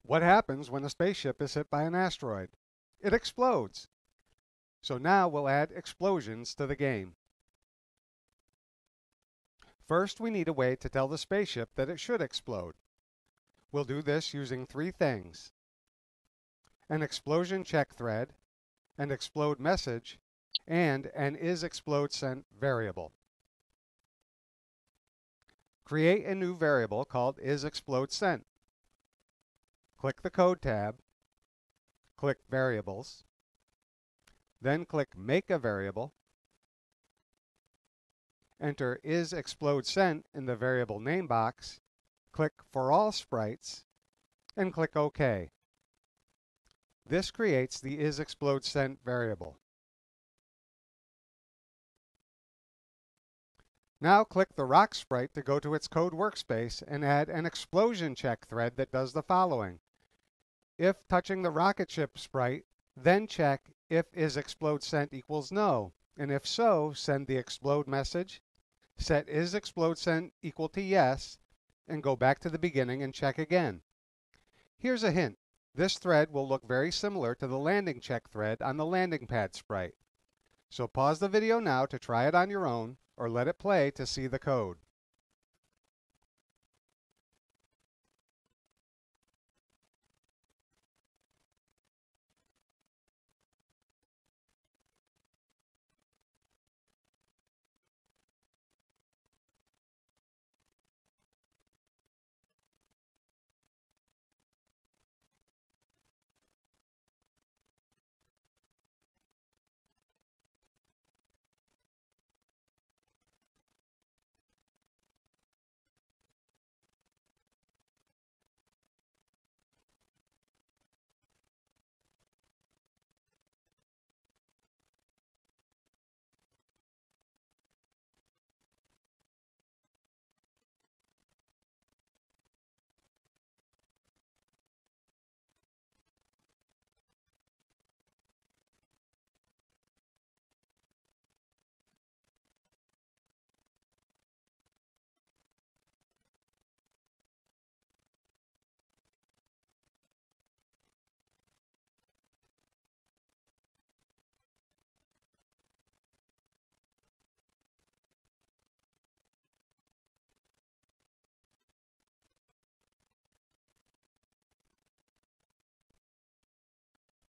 What happens when a spaceship is hit by an asteroid? It explodes. So now we'll add explosions to the game. First, we need a way to tell the spaceship that it should explode. We'll do this using three things: an explosion check thread, an explode message, and an isExplodeSent variable. Create a new variable called isExplodeSent. Click the Code tab, click Variables, then click Make a Variable, enter isExplodeSent in the variable name box, click For All Sprites, and click OK. This creates the isExplodeSent variable. Now click the rock sprite to go to its code workspace and add an explosion check thread that does the following. If touching the rocket ship sprite, then check if isExplodeSent equals no, and if so, send the explode message, set isExplodeSent equal to yes, and go back to the beginning and check again. Here's a hint. This thread will look very similar to the landing check thread on the landing pad sprite. So pause the video now to try it on your own, or let it play to see the code.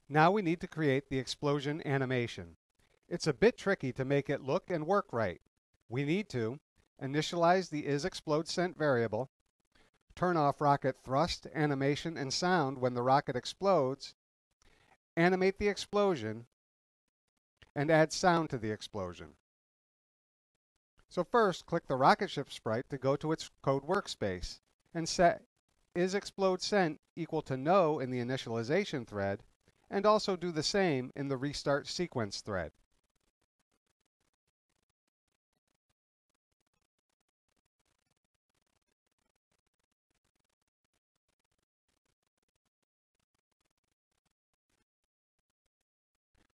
Now we need to create the explosion animation. It's a bit tricky to make it look and work right. We need to initialize the isExplodeSent variable, turn off rocket thrust, animation, and sound when the rocket explodes, animate the explosion, and add sound to the explosion. So first, click the rocket ship sprite to go to its code workspace and set isExplodeSent equal to no in the initialization thread, and also do the same in the restart sequence thread.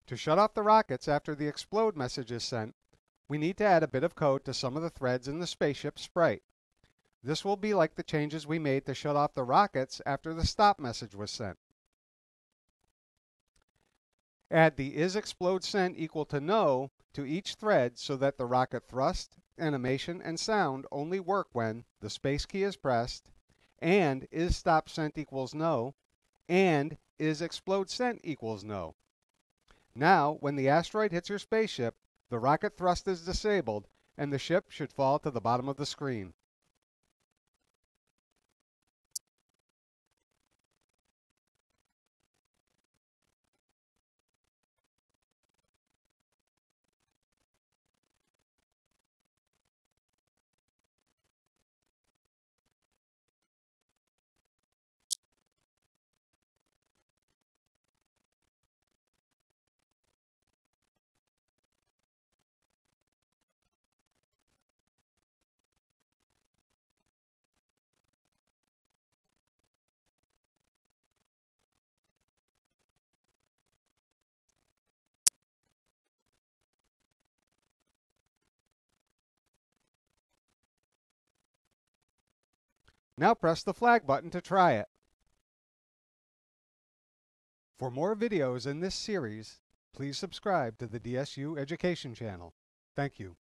To shut off the rockets after the explode message is sent, we need to add a bit of code to some of the threads in the spaceship sprite. This will be like the changes we made to shut off the rockets after the stop message was sent. Add the isExplodeSent equal to no to each thread so that the rocket thrust, animation, and sound only work when the space key is pressed, and isStopSent equals no, and isExplodeSent equals no. Now, when the asteroid hits your spaceship, the rocket thrust is disabled, and the ship should fall to the bottom of the screen. Now press the flag button to try it. For more videos in this series, please subscribe to the DSU Education channel. Thank you.